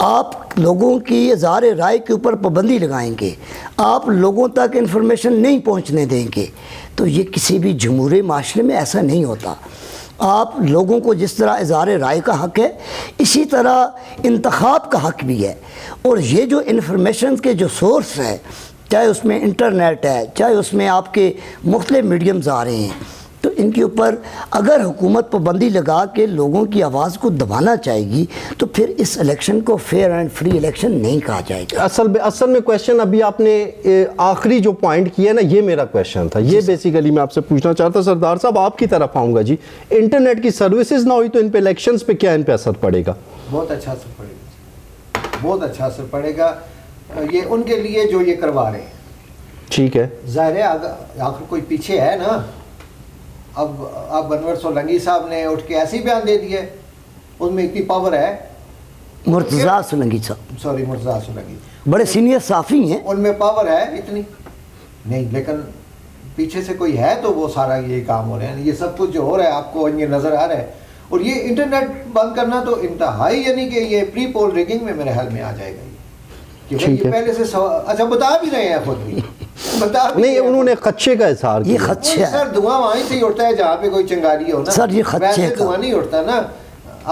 آپ لوگوں کی اظہار رائے کے اوپر پابندی لگائیں گے، آپ لوگوں تک انفارمیشن نہیں پہنچنے دیں گے، تو یہ کسی بھی جمہوری معاشرے میں ایسا نہیں ہوتا۔ آپ لوگوں کو جس طرح اظہار رائے کا حق ہے، اسی طرح انتخاب کا حق بھی ہے۔ اور یہ جو انفارمیشن کے جو سورس ہے، چاہے اس میں انٹرنیٹ ہے، چاہے اس میں آپ کے مختلف میڈیمز آ رہے ہیں، تو ان کے اوپر اگر حکومت پابندی لگا کے لوگوں کی آواز کو دبانا چاہے گی تو پھر اس الیکشن کو فیئر اینڈ فری الیکشن نہیں کہا جائے گا۔ اصل میں کویشچن ابھی آپ نے آخری جو پوائنٹ کیا نا، یہ میرا کویشچن تھا، یہ بیسیکلی میں آپ سے پوچھنا چاہتا۔ سردار صاحب آپ کی طرف آؤں گا جی، انٹرنیٹ کی سروسز نہ ہوئی تو ان پہ الیکشنز پہ کیا ان پہ اثر پڑے گا؟ بہت اچھا اثر پڑے گا، بہت اچھا اثر پڑے گا، یہ ان کے لیے جو یہ کروا رہے ہیں۔ ٹھیک ہے، ظاہر ہے آخر کوئی پیچھے ہے نا۔ اب انور سولنگی صاحب نے اٹھ کے ایسی بیان دے دیے، ان میں اتنی پاور ہے۔ مرتضیٰ سولنگی صاحب، سوری، مرتضیٰ سولنگی بڑے سینئر صحافی ہیں، ان میں پاور ہے اتنی نہیں، لیکن پیچھے سے کوئی ہے تو وہ سارا یہ کام ہو رہے ہیں۔ یہ سب کچھ جو ہو رہا ہے آپ کو یہ نظر آ رہا ہے۔ اور یہ انٹرنیٹ بند کرنا تو انتہائی، یعنی کہ یہ پری پول ریگنگ میں میرے حال میں آ جائے گا یہ، کہ یہ پہلے سے اچھا بتا بھی رہے ہیں خود بھی، نہیں انہوں نے خدشے کا اظہار کیا۔ یہ خدشہ ہے سر، دھواں وہیں سے ہی اٹھتا ہے جہاں پہ کوئی چنگاری ہو نا سر، یہ خدشے ویسے کا دھواں نہیں اٹھتا نا۔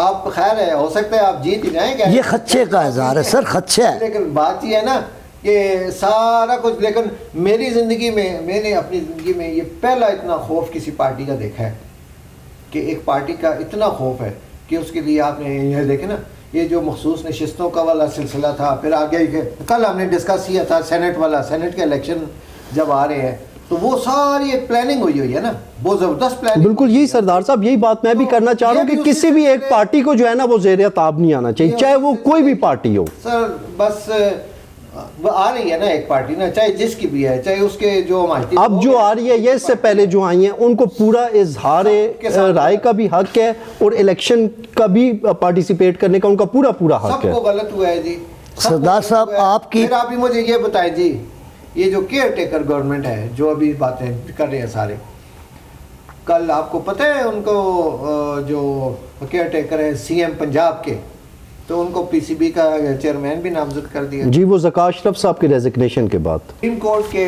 آپ خیر ہے، ہو سکتا ہے آپ جیت ہی جائیں گے، یہ خدشے کا اظہار ہے سر، خدشہ ہے۔ لیکن بات یہ ہے نا کہ سارا کچھ، لیکن میری زندگی میں، میں نے اپنی زندگی میں یہ پہلا اتنا خوف کسی پارٹی کا دیکھا ہے کہ ایک پارٹی کا اتنا خوف ہے کہ اس کے لیے آپ نے یہ دیکھے نا، یہ جو مخصوص نشستوں کا والا سلسلہ تھا، پھر آگے کل ہم نے ڈسکس کیا تھا سینٹ والا، سینٹ کے الیکشن جب آ رہے ہیں تو وہ ساری ایک پلاننگ ہوئی ہے نا، بہت زبردست پلاننگ۔ بالکل یہی سردار صاحب، یہی بات میں بھی کرنا چاہ رہا ہوں کہ کسی بھی ایک پارٹی کو جو ہے نا وہ زیر عتاب نہیں آنا چاہیے، چاہے وہ کوئی بھی پارٹی ہو سر۔ بس وہ آ رہی ہے نا ایک پارٹی نا، چاہے جس کی بھی ہے، چاہے اس کے جو حمایتی، اب جو آ رہی ہے یہ اس سے پہلے جو آئی ہیں ان کو پورا اظہار رائے کا بھی حق ہے اور الیکشن کا بھی پارٹیسپیٹ کرنے کا ان کا پورا حق سب ہے۔ کو غلط ہوا ہے جی سردار صاحب آپ کی، پھر آپ ہی مجھے یہ بتائیں جی، یہ جو کیئر ٹیکر گورنمنٹ ہے جو ابھی باتیں کر رہے ہیں سارے، کل آپ کو پتہ ہے ان کو جو کیئر ٹیکر ہے سی ایم پنجاب کے، تو ان کو پی سی بی کا چیئرمین بھی نامزد کر دیا جی، وہ ذکا اشرف صاحب کی ریزگنیشن کے بعد سپریم کورٹ کے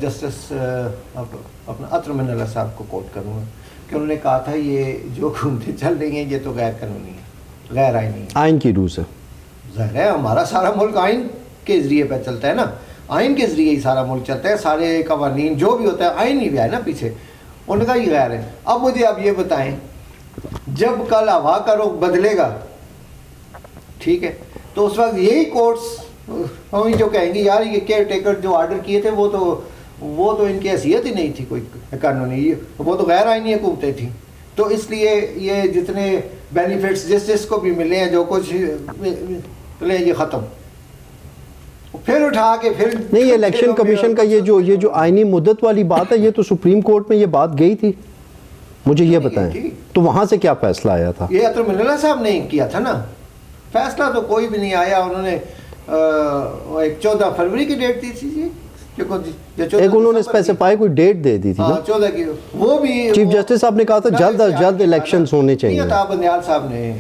جسٹس اپنا عطر من اللہ صاحب کو کوٹ کروں گا کہ انہوں نے کہا تھا یہ جو حکومتیں چل رہی ہیں یہ تو غیر قانونی ہے، غیر آئینی ہے، آئین کی روح سے۔ ظاہر ہے ہمارا سارا ملک آئین کے ذریعے پہ چلتا ہے نا، آئین کے ذریعے ہی سارا ملک چلتا ہے، سارے قوانین جو بھی ہوتا ہے آئین ہی بھی ہے نا پیچھے، ان کا ہی غیر ہے۔ اب مجھے اب یہ بتائیں، جب کل ہوا کا رخ بدلے گا، ٹھیک ہے، تو اس وقت یہی کورٹس ہم جو کہیں گے یار یہ کیئر ٹیکر جو آرڈر کیے تھے وہ تو ان کی حیثیت ہی نہیں تھی کوئی قانونی، وہ تو غیر آئینی حکومتیں تھیں، تو اس لیے یہ جتنے بینیفٹس جس کو بھی ملے ہیں، جو کچھ ملے یہ ختم، پھر اٹھا کے پھر نہیں، یہ الیکشن کمیشن کا یہ جو آئینی مدت والی بات ہے، یہ تو سپریم کورٹ میں یہ بات گئی تھی، مجھے یہ بتائیں تو وہاں سے کیا فیصلہ آیا تھا؟ یہ عطر من اللہ صاحب نے کیا تھا نا فیصلہ، تو کوئی بھی نہیں آیا، انہوں نے ایک 14 فروری کی ڈیٹ دی تھی جی، ایک انہوں نے اسپیسیفائی کوئی ڈیٹ دے دی تھی 14 کی، وہ بھی چیف جسٹس صاحب نے کہا تھا جلد از جلد الیکشنز ہونے چاہیے۔ عطا بندیال صاحب نے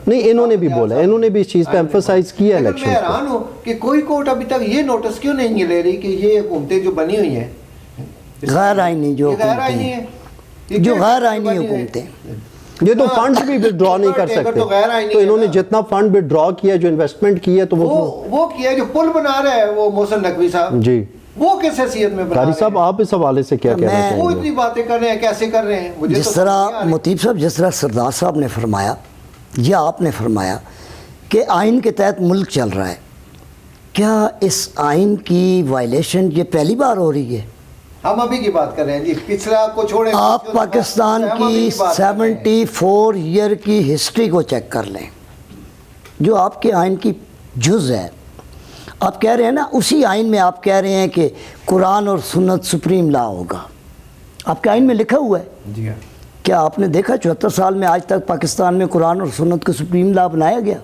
نہیں، انہوں نے بھی بولا، انہوں نے بھی اس چیز پہ ایمفسائز کیا الیکشن۔ میں حیران ہوں کہ کوئی کورٹ ابھی تک یہ نوٹس کیوں نہیں لے رہی کہ یہ حکومتیں جو بنی ہوئی ہیں غیر آئینی جو غیر آئینی ہیں، جو غیر آئینی حکومتیں، یہ تو فنڈ بھی ودرا نہیں کر سکتے، تو انہوں نے جتنا فنڈ ودرا کیا، جو انویسٹمنٹ کی ہے، تو وہ کیا جو پل بنا رہا ہے وہ محسن نقوی صاحب جی، وہ کس حیثیت میں بنا رہے ہیں؟ قاری صاحب آپ اس حوالے سے کیا کہنا چاہیں گے؟ وہ اتنی باتیں کر رہے ہیں، کیسے کر رہے ہیں؟ مجھے جس طرح مطیب صاحب، جس طرح سردار صاحب نے فرمایا یا آپ نے فرمایا کہ آئین کے تحت ملک چل رہا ہے، کیا اس آئین کی وائلیشن یہ پہلی بار ہو رہی ہے؟ ہم ابھی کی بات کر رہے ہیں جی، پچھلا کو چھوڑیں۔ آپ پاکستان کی 74 ایئر کی ہسٹری کو چیک کر لیں، جو آپ کے آئین کی جز ہے، آپ کہہ رہے ہیں نا اسی آئین میں آپ کہہ رہے ہیں کہ قرآن اور سنت سپریم لا ہوگا، آپ کے آئین میں لکھا ہوا ہے۔ جی ہاں، کیا آپ نے دیکھا 74 سال میں آج تک پاکستان میں قرآن اور سنت کو سپریم لا بنایا گیا؟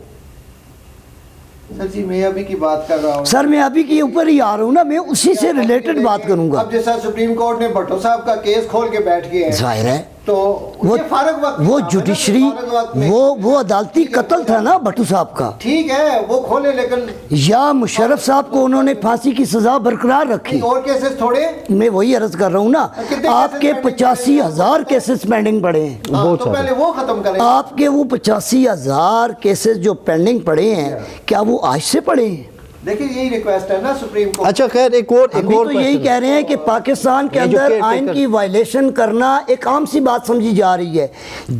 سر جی میں ابھی کی بات کر رہا ہوں سر میں ابھی کے اوپر ہی آ رہا ہوں نا، میں اسی سے ریلیٹڈ بات کروں گا۔ اب جیسا سپریم کورٹ نے بھٹو صاحب کا کیس کھول کے بیٹھ گئے ہیں، ظاہر ہے تو وہ یہ فارغ وقت وہ کام ہے نا، جوڈیشری فارغ وقت میں- وہ عدالتی قتل تھا نا بھٹو صاحب کا، ٹھیک ہے وہ کھولے، لیکن یا مشرف صاحب کو انہوں نے پھانسی کی سزا برقرار رکھی. اور کیسز تھوڑے، میں وہی عرض کر رہا ہوں نا، کتنے آپ cases کے pending 85,000 کیسز پینڈنگ پڑے ہیں. ہاں تو پہلے وہ ختم کریں. آپ کے وہ 85,000 کیسز جو پینڈنگ پڑے ہیں، کیا وہ آج سے پڑے ہیں؟ دیکھیں یہی ریکویسٹ ہے نا سپریم کورٹ. اچھا خیر ایک اور ہم بھی تو یہی question. کہہ رہے ہیں کہ پاکستان کے یہ جو اندر caretaker- آئین کی وائلیشن کرنا ایک عام سی بات سمجھی جا رہی ہے،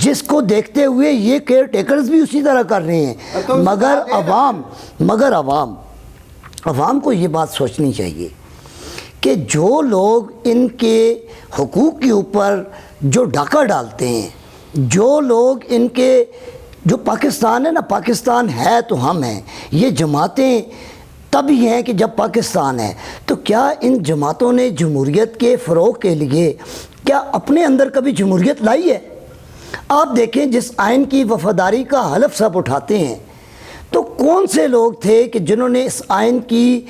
جس کو دیکھتے ہوئے یہ کیئر ٹیکرز بھی اسی طرح کر رہے ہیں. تو مگر عوام کو یہ بات سوچنی چاہیے کہ جو لوگ ان کے حقوق کے اوپر جو ڈاکہ ڈالتے ہیں، جو لوگ ان کے، جو پاکستان ہے نا، پاکستان ہے تو ہم ہیں، یہ جماعتیں تب ہی ہیں کہ جب پاکستان ہے، تو کیا ان جماعتوں نے جمہوریت کے فروغ کے لیے کیا اپنے اندر کبھی جمہوریت لائی ہے؟ آپ دیکھیں جس آئین کی وفاداری کا حلف سب اٹھاتے ہیں، تو کون سے لوگ تھے کہ جنہوں نے اس آئین کی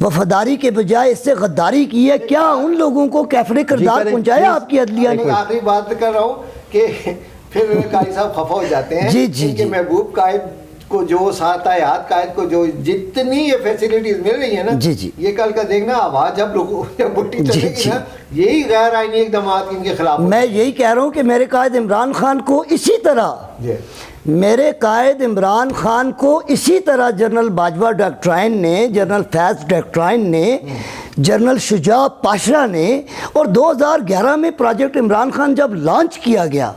وفاداری کے بجائے اس سے غداری کی ہے؟ کیا ان لوگوں کو کیفر کردار کریں، پہنچایا آپ کی عدلیہ نے؟ ایک آخری بات کر رہا ہوں کہ پھر قائد صاحب خفا ہو جاتے ہیں. جی جی ان کے جی. محبوب قائد کو جو ساتھ حیات قائد کو جو جتنی یہ فیسیلیٹیز مل رہی ہیں نا، جی جی. یہ کل کا دیکھنا آواز جب بٹی جی چلے گی جی. نا، یہی غیر آئینی اقدامات ان کے خلاف میں یہی کہہ رہا ہوں کہ میرے قائد عمران خان کو اسی طرح، جی. میرے قائد عمران خان کو اسی طرح جنرل باجوہ ڈاکٹرائن نے، جنرل فیض ڈاکٹرائن نے، جنرل شجاع پاشا نے، اور 2011 میں پروجیکٹ عمران خان جب لانچ کیا گیا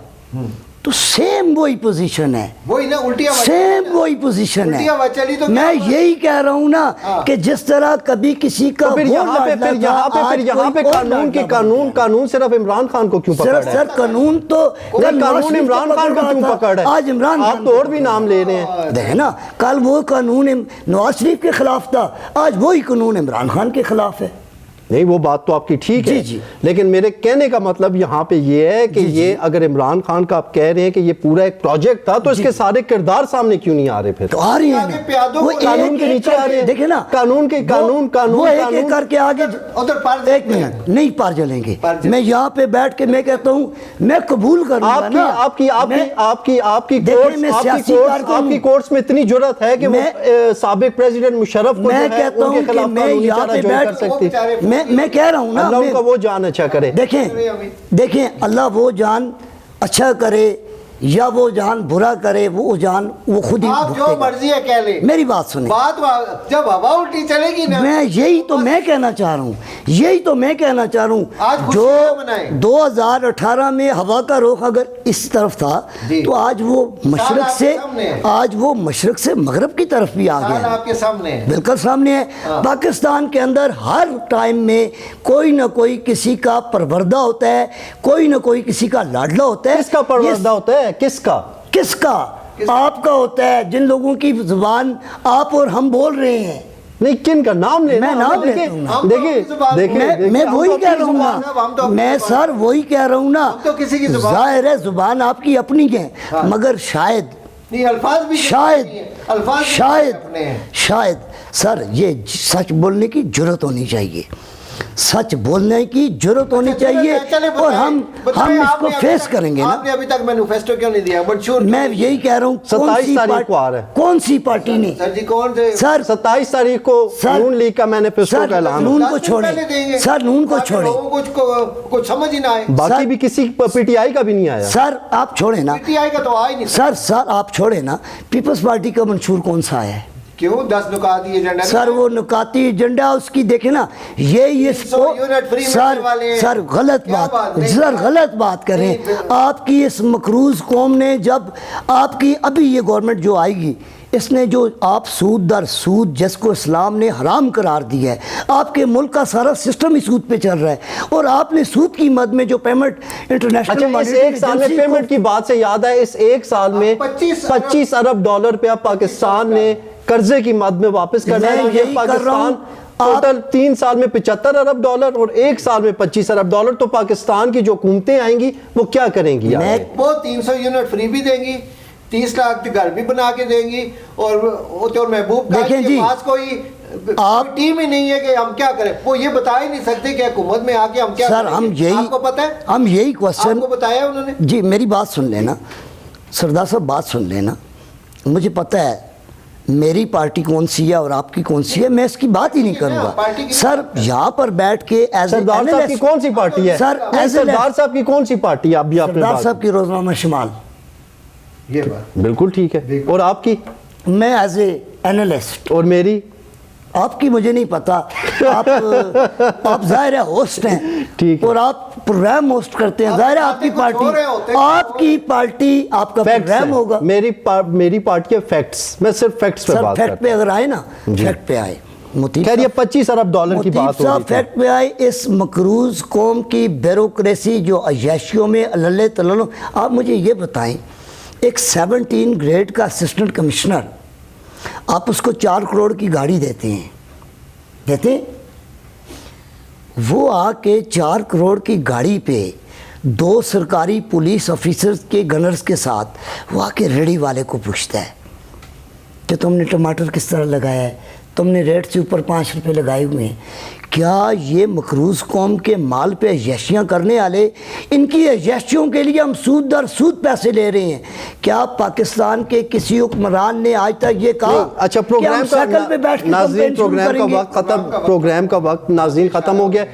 تو سیم وہی پوزیشن ہے، وہی نا الٹی آواز، سیم وہی پوزیشن الٹی ہے. آواز چلی تو میں یہی کہہ رہا ہوں نا کہ جس طرح کبھی کسی کا تو پھر وہ یہاں پہ لاڈلا پھر یہاں تھا، پہ آج پھر یہاں پہ کوئی اور قانون کی لاڈلا بن گیا. قانون صرف عمران خان کو کیوں پکڑ صرف ہے؟ قانون تو قانون عمران خان کو کیوں پکڑ ہے؟ آج عمران آپ تو اور بھی نام لے رہے ہیں. دیکھیں نا، کل وہ قانون نواز شریف کے خلاف تھا، آج وہی قانون عمران خان کے خلاف ہے. نہیں وہ بات تو آپ کی ٹھیک ہے، جی جی. لیکن میرے کہنے کا مطلب یہاں پہ یہ ہے کہ یہ اگر عمران خان کا آپ کہہ رہے ہیں کہ یہ پورا ایک پروجیکٹ تھا تو اس کے سارے کردار سامنے کیوں نہیں آ رہے پھر؟ تو آ رہی ہیں آگے پیادوں وہ کو قانون کے نیچے آ رہے ہیں. دیکھیں نا، قانون کے قانون وہ ایک ایک کر کے آگے. ادھر پار ایک منٹ نہیں پار چلیں گے. پار چلیں. میں یہاں پہ بیٹھ کے میں کہتا ہوں میں قبول کروں گا نا. آپ کی دیکھیں میں سیاسی کورٹس میں اتنی جرت ہے کہ وہ سابق پریزیڈنٹ مشرف کو میں کہتا ہوں کہ میں یہاں پہ بیٹھ، میں کہہ رہا ہوں نا، اللہ ان کا وہ جان اچھا کرے. دیکھیں اللہ وہ جان اچھا کرے یا وہ جان برا کرے، وہ جان وہ خود ہی آپ جو بھگتے گا. مرضی ہے کہہ لیں، میری بات سنیں، بات جب ہوا الٹی چلے گی نا، میں یہی تو میں کہنا چاہ رہا ہوں، یہی تو میں کہنا چاہ رہا آج ہوں. خوشی جو منائیں. 2018 میں ہوا کا رخ اگر اس طرف تھا جی. تو آج وہ مشرق آپ سے، کے سامنے ہے. آج وہ مشرق سے مغرب کی طرف بھی آ سال گیا ہے. آپ کے سامنے ہے. بالکل سامنے ہے. پاکستان کے اندر ہر ٹائم میں کوئی نہ کوئی کسی کا پروردہ ہوتا ہے، کوئی نہ کوئی کسی کا لاڈلا ہوتا ہے. کس کا پروردہ ہوتا ہے؟ کس کا؟ آپ کا ہوتا ہے، جن لوگوں کی زبان آپ اور ہم بول رہے ہیں. نہیں کن کا نام لینا؟ میں نام لیتا ہوں نا. میں وہی کہہ رہا ہوں نا، میں سر وہی کہہ رہا ہوں نا. ظاہر ہے زبان آپ کی اپنی ہے، مگر شاید سر یہ سچ بولنے کی جرت ہونی چاہیے، سچ بولنے کی جرت ہونی چاہیے، اور ہم اس کو فیس کریں گے نا. آپ نے ابھی تک مینیفیسٹو کیوں نہیں دیا؟ میں یہی کہہ رہا ہوں 27 تاریخ کو آ رہا ہے. کون سی پارٹی نے؟ سر جی کون سے؟ سر 27 تاریخ کو نون لیگ کا مینیفیسٹو کا اعلان. نون کو چھوڑیں سر، نون کو چھوڑیں. کچھ سمجھ ہی نہ آئے. باقی بھی کسی پی ٹی آئی کا بھی نہیں آیا. سر آپ چھوڑیں نا، پی ٹی آئی کا تو آئی نہیں. سر آپ چھوڑیں نا. پیپلز پارٹی کا منشور کون سا ہے؟ کیوں 10 نکاتی ایجنڈا؟ سر وہ نکاتی ایجنڈا اس کی دیکھیں نا، یہ اس کو سر غلط بات کریں. آپ کی اس مقروض قوم نے، جب آپ کی ابھی یہ گورنمنٹ جو آئے گی، اس نے جو آپ سود در سود جس کو اسلام نے حرام قرار دیا ہے، آپ کے ملک کا سارا سسٹم ہی سود پہ چل رہا ہے، اور آپ نے سود کی مد میں جو پیمنٹ انٹرنیشنل اس ایک سال میں پیمنٹ کی بات سے یاد ہے، اس ایک سال میں 25 ارب ڈالر پہ پاکستان نے قرضے کی مد میں واپس کرنا ہے. یہ پاکستان ٹوٹل 3 سال میں 75 ارب ڈالر اور 1 سال میں 25 ارب ڈالر. تو پاکستان کی جو حکومتیں آئیں گی وہ کیا کریں گی؟ وہ 300 یونٹ فری بھی دیں گی، 30 لاکھ گھر بھی بنا کے دیں گی، اور محبوب دیکھیں جی، پاس کوئی آپ ٹیم ہی نہیں ہے کہ ہم کیا کریں, وہ یہ بتا ہی نہیں سکتے کہ حکومت میں آ کے ہم کیا سر کریں. ہم یہی, آپ کو پتہ ہے, ہم یہی کوشچن, آپ کو بتایا انہوں نے. جی میری بات سن لینا سردار صاحب, بات سن لینا. مجھے پتہ ہے میری پارٹی کون سی ہے اور آپ کی کون سی ہے, میں اس کی بات ہی نہیں کروں گا. سر یہاں پر بیٹھ کے سردار صاحب کی کون سی پارٹی ہے؟ سر سردار صاحب کی کون سی پارٹی ہے؟ اب بھی آپ نے سردار صاحب کی روزنامہ شمال. یہ بات بالکل ٹھیک ہے. اور آپ کی؟ میں ایز اے اینالسٹ. اور میری؟ آپ کی مجھے نہیں پتا. آپ ظاہر ہے ہوسٹ ہیں ٹھیک ہے, اور آپ پروگرام ہوسٹ کرتے ہیں, ظاہر ہے آپ کی پارٹی آپ کا پروگرام ہوگا. میری پارٹی ہے فیکٹس, میں صرف فیکٹس پہ بات کرتا ہوں. فیکٹ پہ اگر آئے نا, فیکٹ پہ آئے. خیر یہ 25 ارب ڈالر کی بات ہو رہی تھی. فیکٹ پہ آئے. اس مقروض قوم کی بیوروکریسی جو عیاشیوں میں اللہ تلل. آپ مجھے یہ بتائیں, ایک 17 گریڈ کا اسسٹنٹ کمشنر, آپ اس کو 4 کروڑ کی گاڑی دیتے ہیں, وہ آ کے 4 کروڑ کی گاڑی پہ 2 سرکاری پولیس آفیسرز کے گنرز کے ساتھ وہ آ کے ریڑھی والے کو پوچھتا ہے کہ تم نے ٹماٹر کس طرح لگایا ہے, تم نے ریٹ سے اوپر 5 روپے لگائے ہوئے ہیں. کیا یہ مقروض قوم کے مال پہ عیاشیاں کرنے والے, ان کی عیاشیوں کے لیے ہم سود در سود پیسے لے رہے ہیں؟ کیا پاکستان کے کسی حکمران نے آج تک یہ کہا اچھا کہ ہم سائیکل پہ بیٹھ کے ناظرین پروگرام کا وقت ناظرین ختم ہو گیا.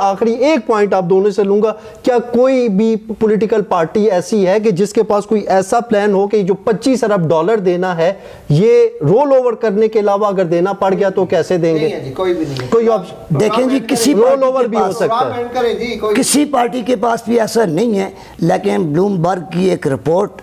آخری ایک پوائنٹ آپ دونوں سے لوں گا, کیا کوئی بھی پولیٹیکل پارٹی ایسی ہے کہ جس کے پاس کوئی ایسا پلان ہو کہ جو 25 ارب ڈالر دینا ہے, یہ رول اوور کرنے کے علاوہ اگر دینا پڑ گیا تو کیسے دیں گے؟ کوئی بھی نہیں. دیکھیں جی, کسی رول اوور بھی ہو سکتا ہے, کسی پارٹی کے پاس بھی ایسا نہیں ہے. لیکن بلومبرگ کی ایک رپورٹ,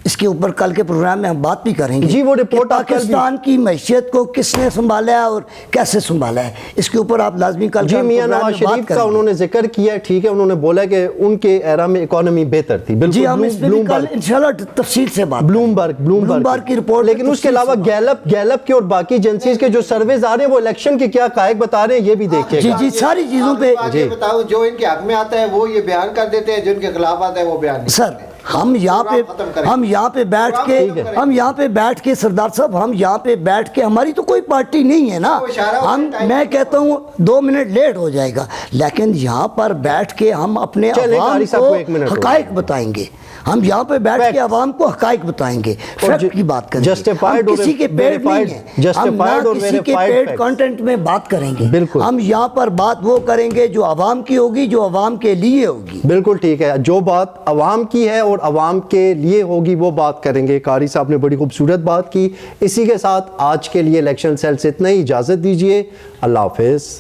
اس کے اوپر کل کے پروگرام میں ہم بات بھی کریں گے. جی وہ رپورٹ پاکستان کی معیشت کو کس نے سنبھالا ہے اور کیسے سنبھالا ہے, اس کے اوپر آپ لازمی کل جی میاں نواز شریف کا انہوں نے ذکر کیا ہے, ٹھیک ہے, انہوں نے بولا کہ ان کے ایرا میں اکانومی بہتر تھی. جی ہم اس پہ بھی کل انشاءاللہ تفصیل سے بات بلومبرگ کی رپورٹ. لیکن اس کے علاوہ گیلپ کے اور باقی ایجنسیز کے جو سرویز آ رہے ہیں وہ الیکشن کے کیا قائق بتا رہے ہیں, یہ بھی دیکھیے گا. جی ساری چیزوں پہ بتاؤ, جو ان کے حق میں آتا ہے وہ یہ بیان کر دیتے ہیں, جو ان کے خلاف آتا ہے وہ بیان نہیں. سر ہم یہاں پہ بیٹھ کے سردار صاحب, ہم یہاں پہ بیٹھ کے, ہماری تو کوئی پارٹی نہیں ہے نا. میں کہتا ہوں 2 منٹ لیٹ ہو جائے گا, لیکن یہاں پر بیٹھ کے ہم اپنے عوام کو حقائق بتائیں گے. ہم یہاں پہ بیٹھ کے عوام کو حقائق بتائیں گے, فیکٹ کی بات کریں گے. ہم کسی کے پیڈ نہیں ہیں, ہم نہ کسی کے پیڈ کانٹینٹ میں بات کریں گے. ہم یہاں پر بات وہ کریں گے جو عوام کی ہوگی, جو عوام کے لیے ہوگی. بالکل ٹھیک ہے, جو بات عوام کی ہے اور عوام کے لیے ہوگی وہ بات کریں گے. قاری صاحب نے بڑی خوبصورت بات کی. اسی کے ساتھ آج کے لیے الیکشن سیل سے اتنا ہی, اجازت دیجیے. اللہ حافظ.